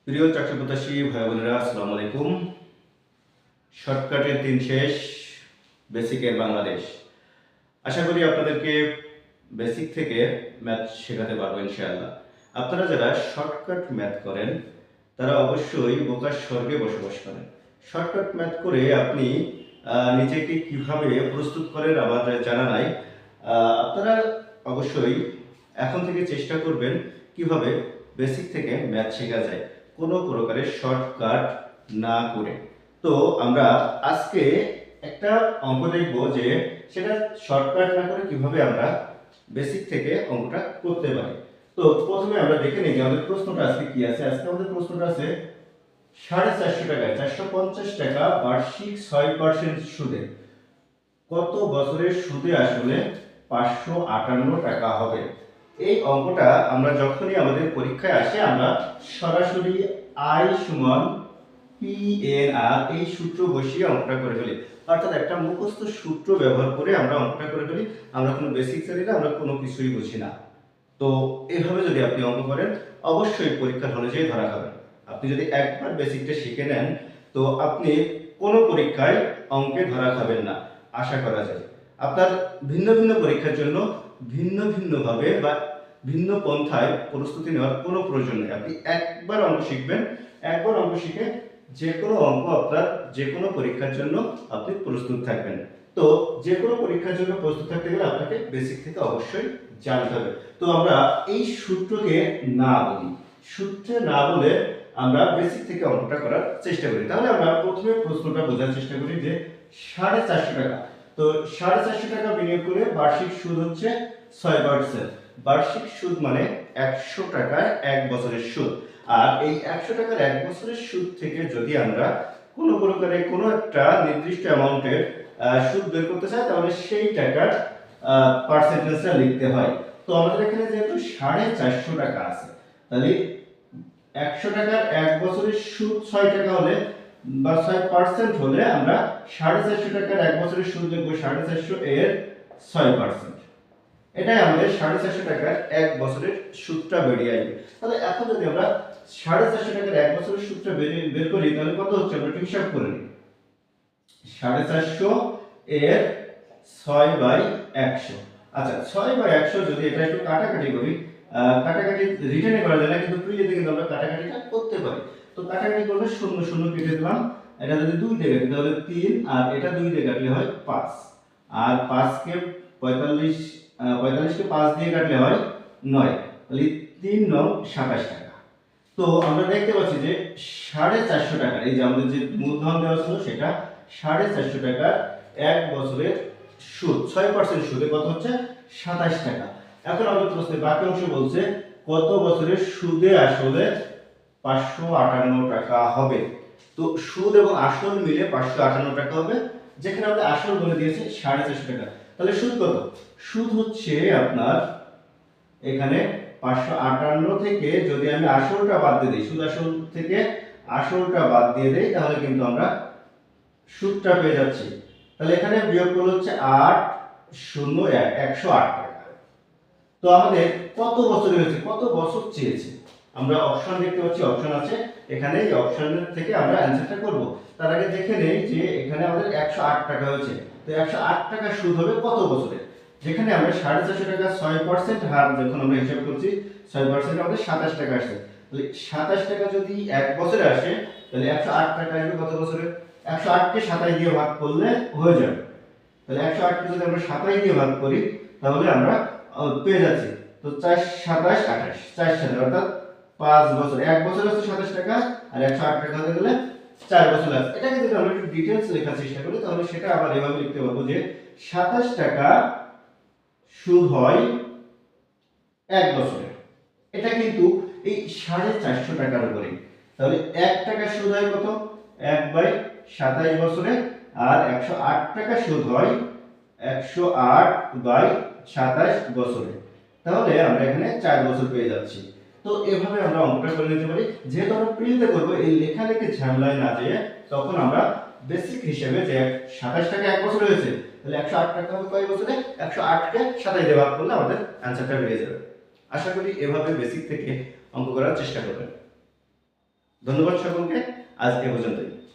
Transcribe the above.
প্রিয় চাকরি প্রত্যাশী ভাই বোনেরা, আসসালামু আলাইকুম। শর্টকাটের দিন শেষ, বেসিকের বাংলাদেশ। আশা করি আপনাদেরকে বেসিক থেকে ম্যাথ শেখাতে পারবো ইনশাআল্লাহ। আপনারা যারা শর্টকাট ম্যাথ করেন তারা অবশ্যই বোকার স্বর্গে বসবাস করেন। শর্টকাট ম্যাথ করে আপনি নিজেকে কিভাবে প্রস্তুত করেন আমার জানা নাই। আপনারা অবশ্যই এখন থেকে চেষ্টা করবেন কিভাবে বেসিক থেকে ম্যাথ শেখা যায় কোনো প্রকারের শর্টকাট না করে। তো আমরা আজকে একটা অঙ্ক দেখব যে সেটা শর্টকাট না করে কিভাবে আমরা বেসিক থেকে অঙ্কটা করতে পারি। তো প্রথমে আমরা দেখে নিই যে আমাদের প্রশ্নটা আজকে কি আছে। আজকে আমাদের প্রশ্নটা আছে 450 টাকায় 450 টাকা বার্ষিক 6% সুদে কত বছরের সুদে আসলে 558 টাকা হবে। এই অঙ্কটা আমরা যখনই আমাদের পরীক্ষায় আসে আমরা সরাসরি I সমান PNR এই সূত্র বসিয়ে অঙ্কটা করে ফেলি। অর্থাৎ একটা মুখস্থ সূত্র ব্যবহার করে আমরা অঙ্কটা করে ফেলি। আমরা কোনো বেসিক জানি না, আমরা কোনো কিছুই বুঝি না। তো এইভাবে যদি আপনি অঙ্ক করেন অবশ্যই পরীক্ষার হলে যেয়ে ধরা খাবেন। আপনি যদি একবার বেসিকটা শিখে নেন তো আপনি কোনো পরীক্ষায় অঙ্কে ধরা খাবেন না আশা করা যায়। আপনার ভিন্ন ভিন্ন পরীক্ষার জন্য ভিন্ন ভিন্নভাবে বা ভিন্ন পন্থায় প্রস্তুতি নেওয়ার কোনো প্রয়োজন নেই। আপনি একবার অঙ্ক শিখবেন, একবার অঙ্ক শিখে যে কোনো অঙ্ক আপনার যে কোনো পরীক্ষার জন্য আপনি প্রস্তুত থাকবেন। তো যে কোনো পরীক্ষার জন্য প্রস্তুত থাকতে গেলে আপনাকে বেসিক থেকে অবশ্যই জানতে হবে। তো আমরা এই সূত্রকে না বলি, সূত্রে না বলে আমরা বেসিক থেকে অঙ্কটা করার চেষ্টা করি। তাহলে আমরা প্রথমে প্রশ্নটা বোঝার চেষ্টা করি যে 450 টাকা। তো 450 টাকা বিনিয়োগ করে বার্ষিক সুদ হচ্ছে 6%। বার্ষিক সুদ মানে 100 টাকায় 1 বছরের সুদ। আর এই 100 টাকার 1 বছরের সুদ থেকে যদি আমরা কোনো প্রকারে কোনো একটা নির্দিষ্ট অ্যামাউন্টের সুদ বের করতে চাই তাহলে সেই টাকার পার্সেন্টেজটা লিখতে হয়। তো আমাদের এখানে যেহেতু 450 টাকা আছে তাহলে 100 টাকার 1 বছরের সুদ 6 টাকা হলে বা 6% হলে আমরা 450 টাকার 1 বছরের সুদ লিখব 450 এর 6%। এটাই আমাদের 450 টাকার 1 বছরের সুদটা বেরিয়ে আসবে। তাহলে এখন যদি আমরা 450 টাকার 1 বছরের সুদটা বের করি তাহলে কত হচ্ছে আমরা একটু হিসাব করে নিই। 450 এর 6/100। আচ্ছা 6/100 যদি এটা একটু কাটাকাটি করি, কাটাকাটি রিটেনে করা যায় না কিন্তু প্রিলিতে কিন্তু আমরা কাটাকাটিটা করতে পারি। তো কাটাকাটি করলে 0 0 কেটে দিলাম। এটা যদি 2 দিয়ে কাটি তাহলে 3 আর এটা 2 দিয়ে কাটলে হয় 5। আর 5 কে 45 কে 5 দিয়ে কাটলে হয় 9। তাহলে 3 9 27 টাকা। তো আমরা দেখতে পাচ্ছি যে 450 টাকা এই যে আমাদের যে মূলধন দেওয়া ছিল সেটা 450 টাকা 1 বছরের সুদ 6% সুদে কত হচ্ছে 27 টাকা। এখন আমাদের প্রশ্নের বাকি অংশ বলছে কত বছরের সুদে আসলে 558 টাকা হবে। তো সুদ এবং আসল মিলে 558 টাকা হবে, যেখানে আমাদের আসল বলে দিয়েছে 450 টাকা। তাহলে সুদ কত? সুদ হচ্ছে আপনার এখানে 558 থেকে যদি আমি আসলটা বাদ দিয়ে দিই, সুদ আসল থেকে আসলটা বাদ দিয়ে দেই তাহলে কিন্তু আমরা সুদটা পেয়ে যাচ্ছি। তাহলে এখানে বিয়োগফল হচ্ছে 8 0 1 108 টাকা। তো আমাদের কত বছর হয়েছে, কত বছর চেয়েছে? আমরা অপশন দেখতে পাচ্ছি, অপশন আছে এখানে। এই অপশনের থেকে আমরা অ্যানসারটা করব। তার আগে দেখে নেই যে এখানে আমাদের 108 টাকা হয়েছে। তো 108 টাকা সুদ হবে কত বছরে? যেখানে আমরা 450 টাকা 6% হার যখন আমরা হিসাব করছি 6% আমাদের 27 টাকা আসছে। তাহলে 27 টাকা যদি 1 বছরে আসে তাহলে 108 টাকা আসবে কত বছরে? 108 কে 27 দিয়ে ভাগ করলে হয়ে যাবে। তাহলে 108 কে যদি আমরা 27 দিয়ে ভাগ করি তাহলে আমরা পেয়ে যাচ্ছি। তো 4 27 28 4 সাথে অর্থাৎ 5 বছর। 1 বছর হচ্ছে 27 টাকা আর 108 টাকা হতে গেলে 4 বছর লাগবে। এটাকে যদি আমরা একটু ডিটেইলস লেখার চেষ্টা করি তাহলে সেটা আবার এভাবে লিখতে পারবো যে 27 টাকা সুদ হয় 1 বছরে। এটা কিন্তু এই 450 টাকার উপরে। তাহলে 1 টাকা সুদ হয় কত? 1/27 বছরে। আর 108 টাকা সুদ হয় 108/27 বছরে। তাহলে আমরা এখানে 4 বছর পেয়ে যাচ্ছি। তো এভাবে আমরা অঙ্কটা করে নিতে পারি। যেহেতু আমরা প্রিন্টে করব এই লেখালেখি ঝামেলায় না যেয়ে তখন আমরা বেসিক হিসেবে যে 27 টাকা 1 বছর হয়েছে তাহলে 108 টাকা হবে কয় বছরে? 108 কে 27 দিয়ে ভাগ করলে আমাদের অ্যানসারটা বেরিয়ে যাবে। আশা করি এভাবে বেসিক থেকে অঙ্ক করার চেষ্টা করবেন। ধন্যবাদ সকলকে, আজ এ পর্যন্তই।